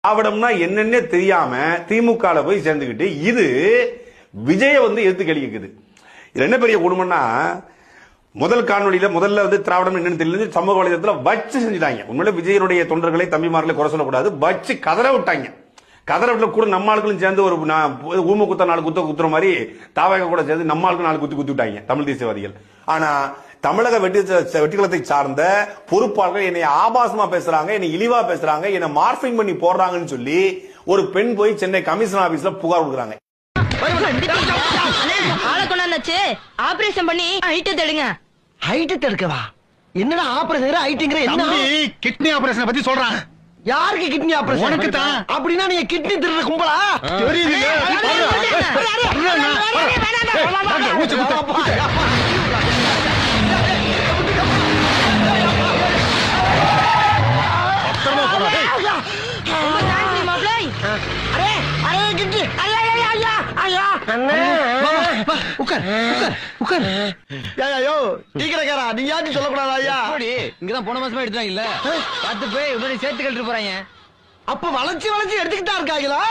திராவிடம்னா என்னன்னே தெரியாம திமுக போய் சேர்ந்துக்கிட்டு இது விஜய எதிர்த்து கேள்விக்குது. இது என்ன பெரிய குடும்பம்னா, முதல் காணொலியில முதல்ல திராவிடம் என்னன்னு தெரியல, சமூக வலைதளத்துல வச்சு செஞ்சுட்டாங்க. உண்மையில விஜயனுடைய தொண்டர்களை தம்பிமார்களை குறை சொல்லக்கூடாது, வச்சு கதற விட்டாங்க. கதற விட்டு கூட நம்ம ஆளுகளும் சேர்ந்து ஒரு ஊம குத்த 4 குத்துற மாதிரி தாவக கூட சேர்ந்து நம்ம ஆளுக்கு 4 குத்தி விட்டாங்க தமிழ் தேசியவாதிகள். ஆனா தமிழக வெட்டிக்குளத்தை சார்ந்த பொறுப்பாளர்கள் என்னை ஆபாசமா பேசுறாங்க, என்னை இழிவா பேசுறாங்க, என்னை மார்பிங் பண்ணி போடுறாங்கன்னு சொல்லி ஒரு பெண் போய் சென்னை கமிஷன் ஆபீஸ்ல புகார் கொடுக்குறாங்க. ஆபரேஷன் பண்ணி ஹைட் எடுங்க. ஹைட் எடுக்கவா? என்னடா ஆபரேஷன் ஹைட்ங்கற? என்ன கிட்னி ஆபரேஷன் பத்தி சொல்றாங்க. யாருக்கு கிட்னி ஆபரேஷன்? உனக்கு தான். அப்படினா நீ கிட்னி திருற கும்பலா? தெரியுது. இங்கதான் போன மாசமா எடுத்தாங்க இல்ல, 10 பேர் சேர்த்து கழிட்டு போறாங்க. அப்ப வளைச்சு வளைச்சு எடுத்துக்கிட்டா இருக்காங்களா?